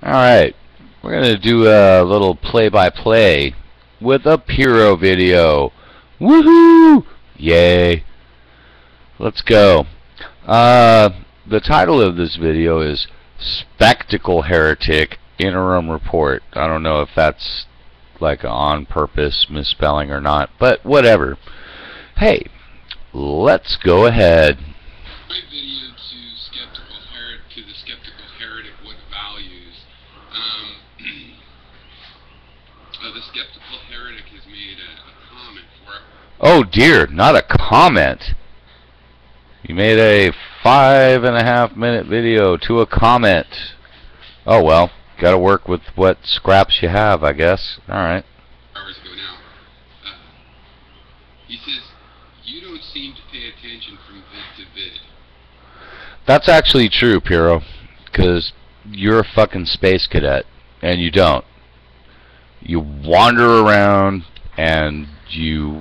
Alright, we're going to do a little play-by-play with a Piro video. Woohoo! Yay. Let's go. The title of this video is Spectacle Heretic Interim Report. I don't know if that's like an on-purpose misspelling or not, but whatever. Hey, let's go ahead. My video to the skeptical heretic what values. The skeptical heretic has made a comment for it. Oh dear, not a comment. You made a 5.5 minute video to a comment. Oh well, gotta work with what scraps you have, I guess. Alright. Hours ago now. He says, you don't seem to pay attention from vid to vid. That's actually true, Piro, because you're a fucking space cadet, and you don't. You wander around, and you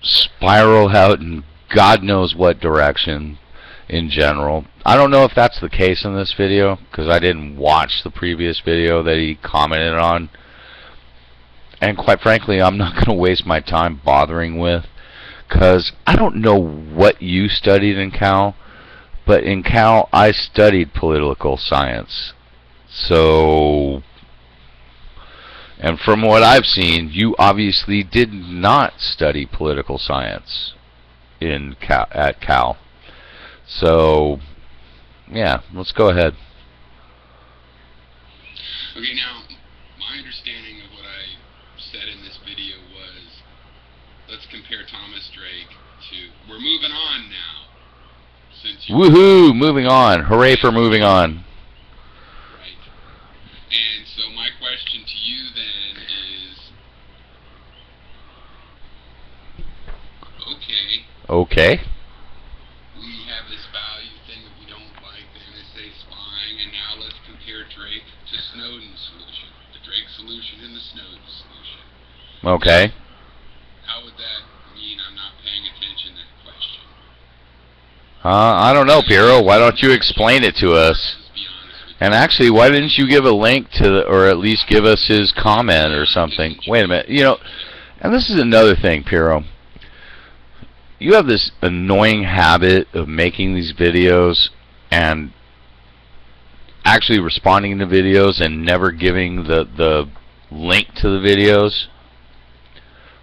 spiral out in God knows what direction in general. I don't know if that's the case in this video, because I didn't watch the previous video that he commented on. And quite frankly, I'm not going to waste my time bothering with, because I don't know what you studied in Cal, but in Cal I studied political science. So, and from what I've seen, you obviously did not study political science at Cal. So, yeah, let's go ahead. Okay, now, my understanding of what I said in this video was, let's compare Thomas Drake to, we're moving on now. Woohoo! Moving on. Hooray for moving on. Right. And so my question to you then is, Okay. We have this value thing that we don't like, the NSA spying, and now let's compare Drake to Snowden's solution. The Drake solution and the Snowden solution. Okay. How would that mean I'm not paying attention to that question? I don't know, Piro. Why don't you explain it to us? And actually, why didn't you give a link to, or at least give us his comment or something? Wait a minute. You know, and this is another thing, Piro. You have this annoying habit of making these videos and actually responding to videos and never giving the link to the videos,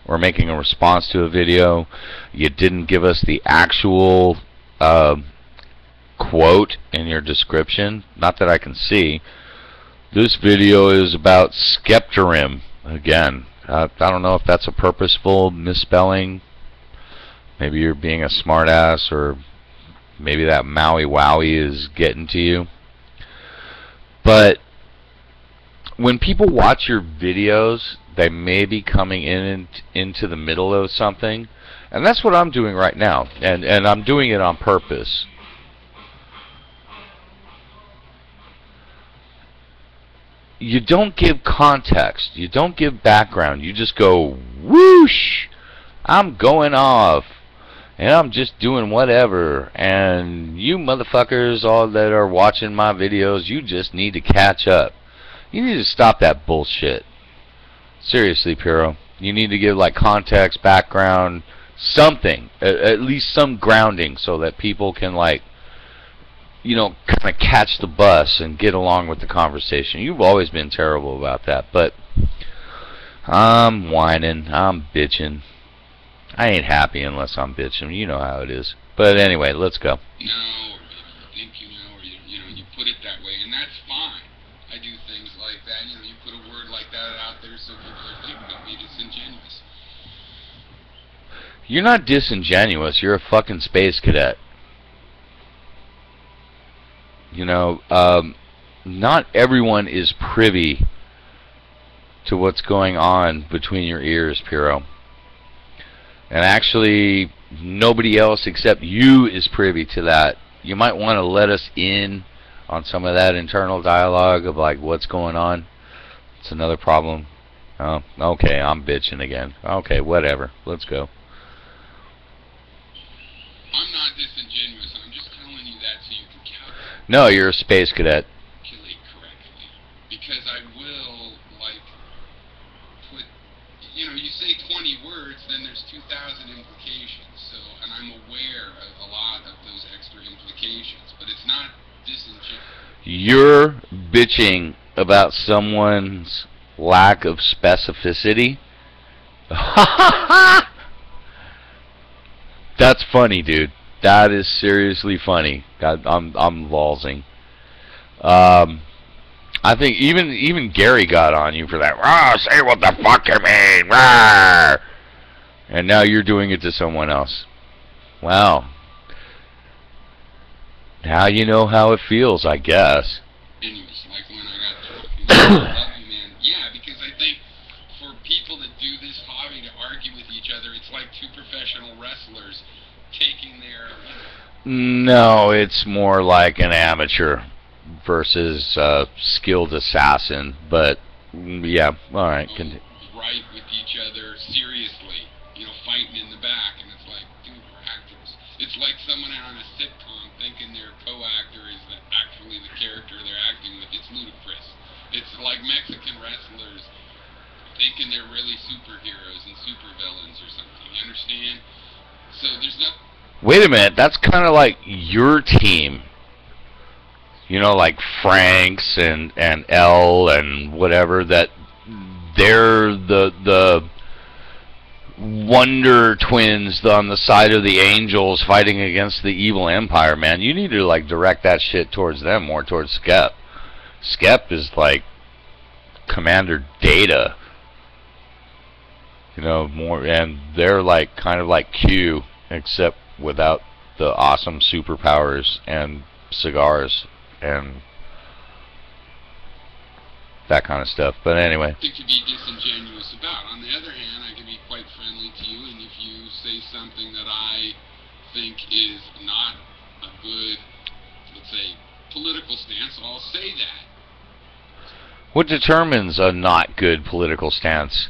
or making a response to a video. You didn't give us the actual quote in your description. Not that I can see. This video is about Skeptorim. Again, I don't know if that's a purposeful misspelling. Maybe you're being a smartass, or maybe that Maui Wowie is getting to you. But when people watch your videos, they may be coming into the middle of something, and that's what I'm doing right now, and I'm doing it on purpose. You don't give context, you don't give background, you just go whoosh, I'm going off. And I'm just doing whatever, and you motherfuckers all that are watching my videos, you just need to catch up. You need to stop that bullshit. Seriously, Piro. You need to give like context, background, something, at least some grounding, so that people can, like, you know, kind of catch the bus and get along with the conversation. You've always been terrible about that, but I'm whining, I'm bitching. I ain't happy unless I'm bitching. You know how it is. But anyway, let's go. No, or maybe you think you know, or you put it that way, and that's fine. I do things like that. You put a word like that out there so people are thinking, don't be disingenuous. You're not disingenuous. You're a fucking space cadet. You know, not everyone is privy to what's going on between your ears, Piro. And actually, nobody else except you is privy to that. You might want to let us in on some of that internal dialogue of like what's going on. It's another problem. Oh, okay, I'm bitching again. Okay, whatever. Let's go. I'm not disingenuous. I'm just telling you that so you can calculate. No, you're a space cadet. Calculate 2,000 implications, so, and I'm aware of a lot of those extra implications, but it's not disingenuous. You're bitching about someone's lack of specificity? That's funny, dude. That is seriously funny. I'm lolzing. I think even Gary got on you for that. Ah, say what the fuck you mean. Rawr. And now you're doing it to someone else. Wow. Now you know how it feels, I guess. Anyways, like when I got talking, love you, man. Yeah, because I think for people that do this hobby to argue with each other, it's like two professional wrestlers taking their, No, it's more like an amateur versus a skilled assassin. But yeah, all right. Right with each other seriously, fighting in the back, and it's like, dude, we're actors. It's like someone on a sitcom thinking their co-actor is actually the character they're acting with. It's ludicrous. It's like Mexican wrestlers thinking they're really superheroes and supervillains or something. You understand? So there's no. Wait a minute. That's kind of like your team. Like Frank's and L and whatever. That they're the Wonder Twins on the side of the Angels fighting against the evil empire, man. You need to like direct that shit towards them, more towards Skep. Skep is like Commander Data, more, and they're like kind of like Q, except without the awesome superpowers and cigars and that kind of stuff. But anyway. To be disingenuous about. On the other hand, I can be quite friendly to you, and if you say something that I think is not a good, let's say, political stance, I'll say that. What determines a not good political stance?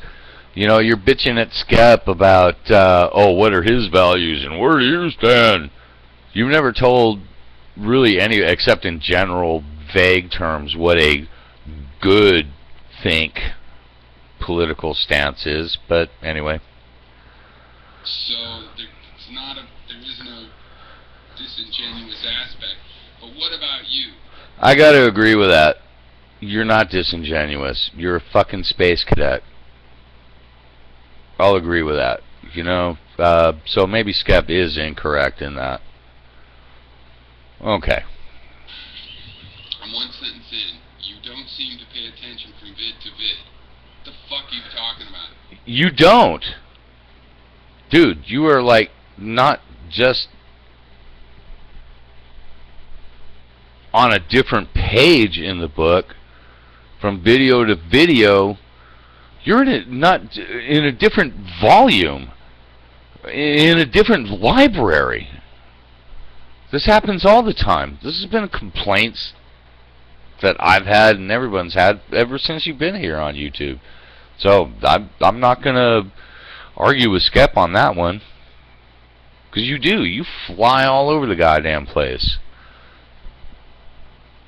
You're bitching at Skep about, what are his values and where do you stand? You've never told really any, except in general, vague terms, what a good political stance is, but anyway. So there is no disingenuous aspect. But what about you? I gotta agree with that. You're not disingenuous. You're a fucking space cadet. I'll agree with that. So maybe Skep is incorrect in that. Okay. I'm one sentence in. You don't seem to pay attention from vid to vid. What the fuck are you talking about? You don't. Dude, you are like not just on a different page in the book from video to video. You're not in a different volume, in a different library. This happens all the time. This has been complaints that I've had and everyone's had ever since you've been here on YouTube. So I'm not gonna argue with Skep on that one, because you fly all over the goddamn place.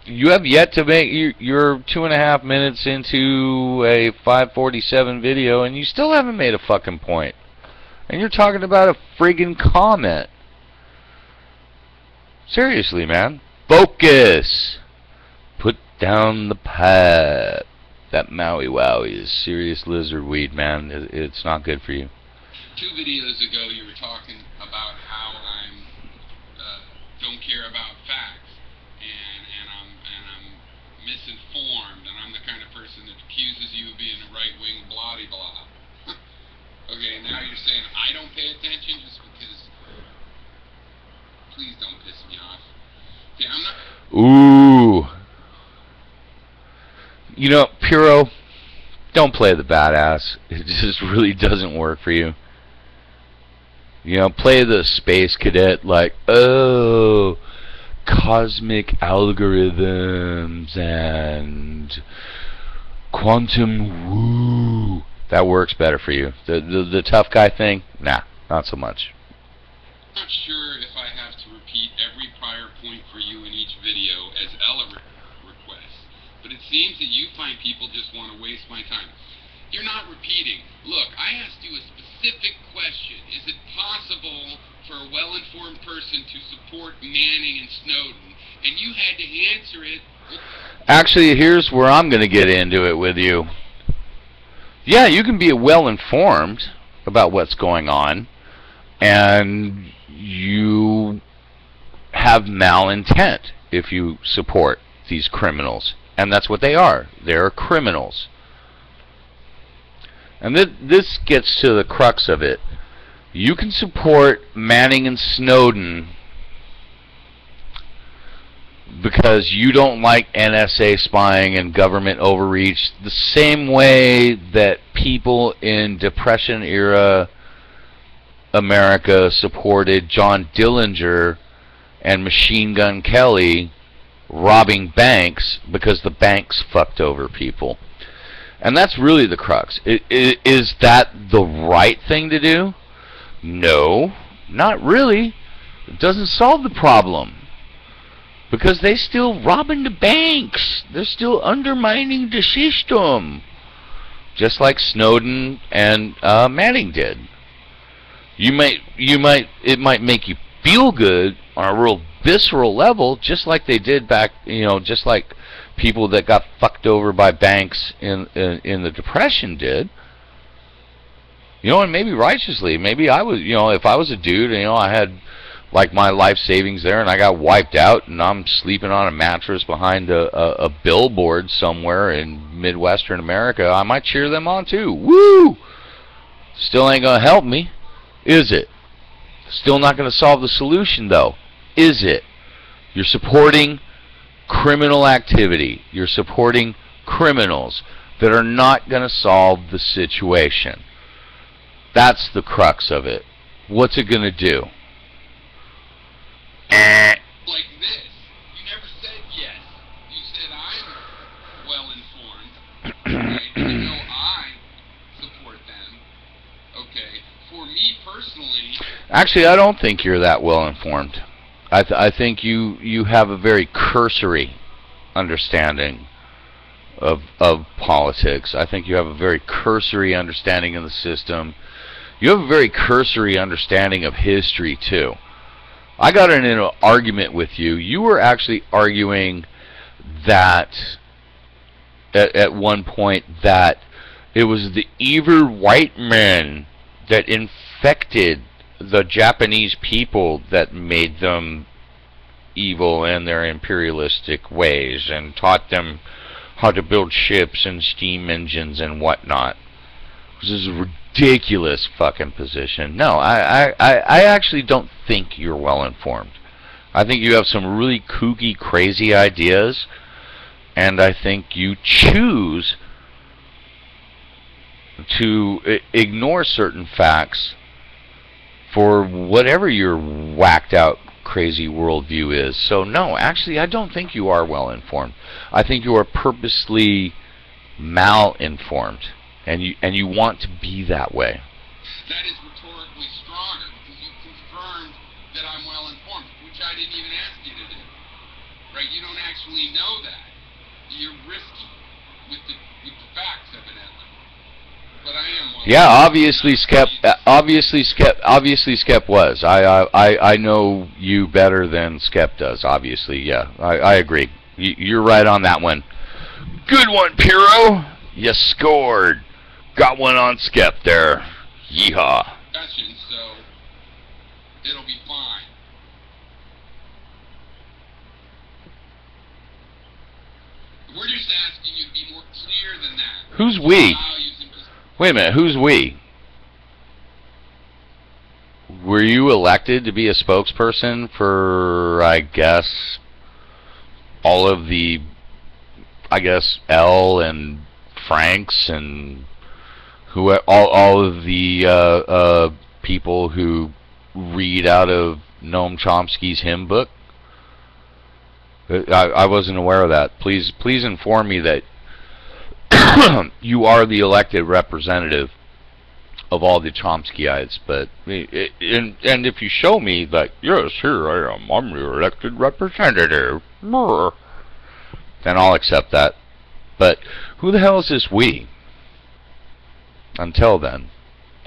You have yet to make you're 2.5 minutes into a 5:47 video and you still haven't made a fucking point. And you're talking about a friggin' comment. Seriously, man. Focus! Put down the pipe. That Maui Wowie is serious lizard weed, man. It's not good for you. 2 videos ago you were talking about how I'm don't care about facts and I'm misinformed and I'm the kind of person that accuses you of being a right-wing blah-de-blah. Okay, now you're saying I don't pay attention just because. Please don't piss me off. Okay, I'm not. Ooh. Puro, don't play the badass. It just really doesn't work for you. Play the space cadet like, oh, cosmic algorithms and quantum woo. That works better for you. The tough guy thing, nah, not so much. I'm not sure if I have to repeat every prior point for you in each video as Ella requests, but it seems that you find people just want to waste my time. You're not repeating. Look, I asked you a specific specific question. Is it possible for a well-informed person to support Manning and Snowden? And you had to answer it. Actually, here's where I'm going to get into it with you. Yeah, you can be well-informed about what's going on, and you have malintent if you support these criminals. And that's what they are. They're criminals. And this gets to the crux of it. You can support Manning and Snowden because you don't like NSA spying and government overreach the same way that people in Depression-era America supported John Dillinger and Machine Gun Kelly robbing banks because the banks fucked over people. And that's really the crux. Is that the right thing to do? No, not really. It doesn't solve the problem. Because they're still robbing the banks. They're still undermining the system. Just like Snowden and Manning did. It might make you feel good on a real visceral level, just like they did back, just like people that got fucked over by banks in the Depression did. And maybe righteously. Maybe I was, if I was a dude, I had like my life savings there and I got wiped out and I'm sleeping on a mattress behind a billboard somewhere in Midwestern America, I might cheer them on too. Woo! Still ain't gonna help me, is it? Still not gonna solve the solution though, is it? You're supporting criminal activity. You're supporting criminals that are not gonna solve the situation. That's the crux of it. What's it gonna do? Like this. You never said yes. You said I'm well informed. Right? Even though I support them. Okay. For me personally. Actually, I don't think you're that well informed. I think you have a very cursory understanding of politics. I think you have a very cursory understanding of the system. You have a very cursory understanding of history too. I got in an argument with you. You were actually arguing that at one point that it was the evil white men that infected the Japanese people that made them evil in their imperialistic ways and taught them how to build ships and steam engines and whatnot. This is a ridiculous fucking position. No, I actually don't think you're well informed. I think you have some really kooky, crazy ideas, and I think you choose to ignore certain facts for whatever your whacked out, crazy worldview is. So no, actually, I don't think you are well informed. I think you are purposely mal-informed. And you want to be that way. That is rhetorically stronger because you confirmed that I'm well informed, which I didn't even ask you to do. Right? You don't actually know that. You're risky with the facts, evidently. But I am well. Yeah, obviously Skep was. I know you better than Skep does. Obviously, yeah. I agree. You're right on that one. Good one, Piro. You scored. Got one on Skep there. Yeehaw. So it'll be fine. We're just asking you to be more clear than that. Who's we? Wait a minute, who's we? Were you elected to be a spokesperson for, I guess, all of the, L and Franks and all of the people who read out of Noam Chomsky's hymn book? I wasn't aware of that. Please inform me that you are the elected representative of all the Chomskyites. But and if you show me that, yes, here I am, I'm the elected representative, then I'll accept that. But who the hell is this we? Until then,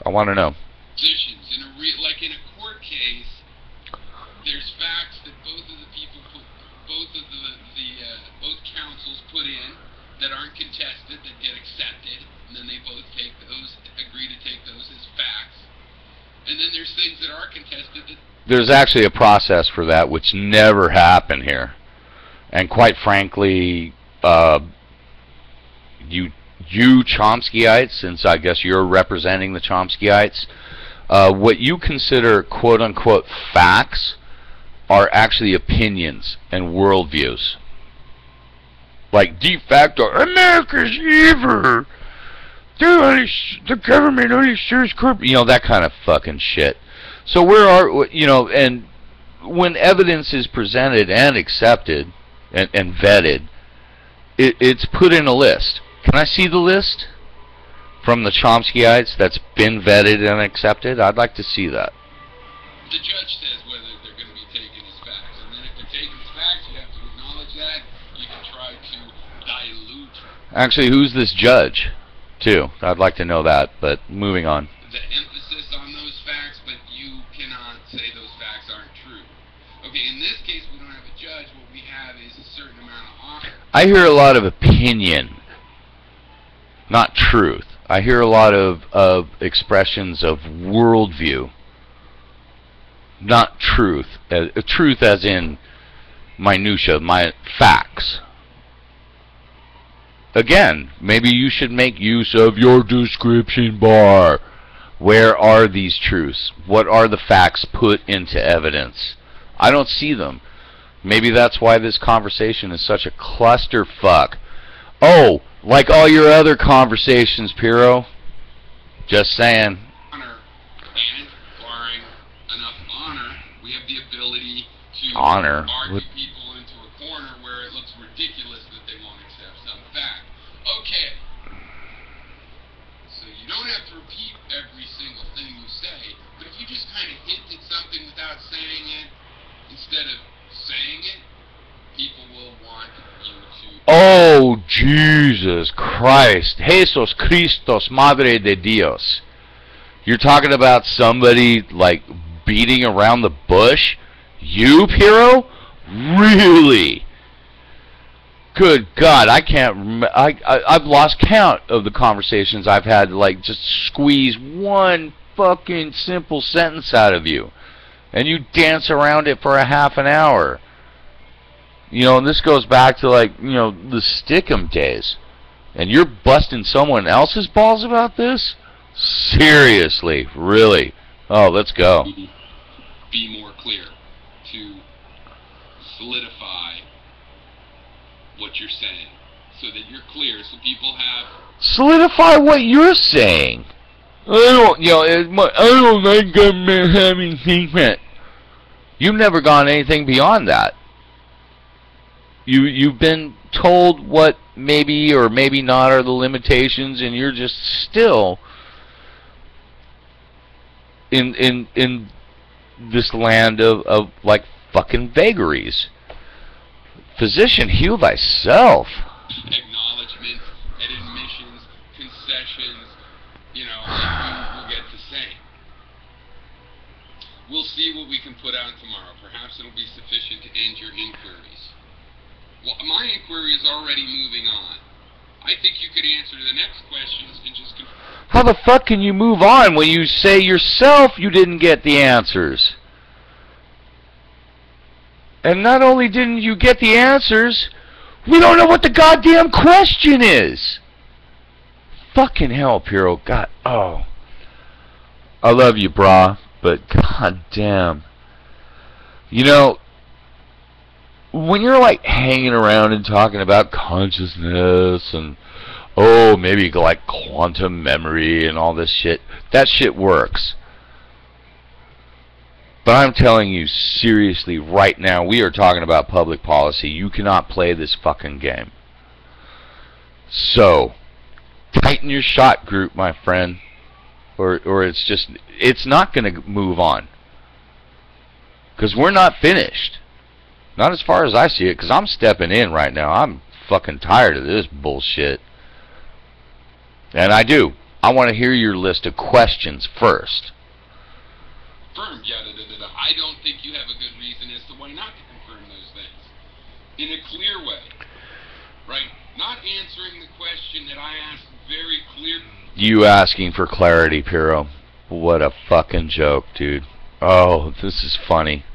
I want to know. Positions in like in a court case, there's facts that both of the people both counsels put in that aren't contested, that get accepted, and then they both agree to take those as facts. And then there's things that are contested that... There's actually a process for that, which never happened here. And quite frankly, you Chomskyites, since I guess you're representing the Chomskyites, what you consider quote-unquote facts are actually opinions and worldviews. Like, de facto, America's evil. The government only serves corporate, that kind of fucking shit. So and when evidence is presented and accepted and vetted, it's put in a list. Can I see the list from the Chomskyites that's been vetted and accepted? I'd like to see that. The judge says whether they're going to be taken as facts, and then if they're taken as facts, you have to acknowledge that. You can try to dilute. Actually, who's this judge, too? I'd like to know that, but moving on. The emphasis on those facts, but you cannot say those facts aren't true. Okay, in this case, we don't have a judge. What we have is a certain amount of honor. I hear a lot of opinion, not truth. I hear a lot of expressions of worldview, not truth. Truth as in minutia, my facts. Again, maybe you should make use of your description bar. Where are these truths? What are the facts put into evidence? I don't see them. Maybe that's why this conversation is such a clusterfuck. Oh, like all your other conversations, Piro. Just saying. Honor, and barring enough honor, we have the ability to argue people into a corner where it looks ridiculous that they won't accept some fact. Okay. So you don't have to repeat every single thing you say, but if you just kind of hint at something without saying it, instead of saying it, people will want you to... Oh, Jesus Christ. Jesus Christos, Madre de Dios. You're talking about somebody, like, beating around the bush? You, Piro? Really? Good God, I can't remember. I've lost count of the conversations I've had to, like, just squeeze one fucking simple sentence out of you. And you dance around it for a half an hour. And this goes back to, like, the Stickum days. And you're busting someone else's balls about this? Seriously, really? Oh, let's go. Be more clear. To solidify what you're saying. So that you're clear, so people have... Solidify what you're saying? I don't like government having secret. You've never gone anything beyond that. You've been told what maybe or maybe not are the limitations, and you're just still in this land of like fucking vagaries. Physician, heal thyself. Acknowledgement, admissions, concessions, we'll get the same. We'll see what we can put out tomorrow. Perhaps it'll be sufficient to end your inquiries. Well, my inquiry is already moving on. I think you could answer the next questions and just... How the fuck can you move on when you say yourself you didn't get the answers? And not only didn't you get the answers, we don't know what the goddamn question is! Fucking hell, Piro. God, oh. I love you, brah, but goddamn. When you're like hanging around and talking about consciousness and maybe like quantum memory and all this shit, that shit works. But I'm telling you seriously right now, we are talking about public policy. You cannot play this fucking game. So, tighten your shot group, my friend, or it's not going to move on. Because we're not finished. Not as far as I see it, because I'm stepping in right now. I'm fucking tired of this bullshit. And I do. I want to hear your list of questions first. Confirmed, I don't think you have a good reason as to why not to confirm those things. In a clear way. Right? Not answering the question that I asked very clearly. You asking for clarity, Piero. What a fucking joke, dude. Oh, this is funny.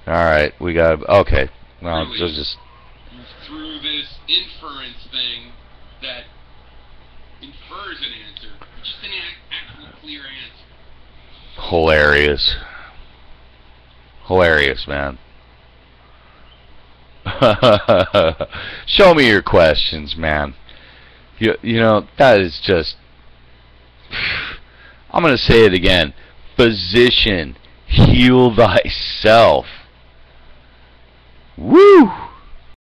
Alright, we got... Okay. Well, really, just... Through this inference thing that infers an answer, just an actual clear answer. Hilarious. Hilarious, man. Show me your questions, man. You know, that is just... I'm going to say it again. Physician, heal thyself. Woo!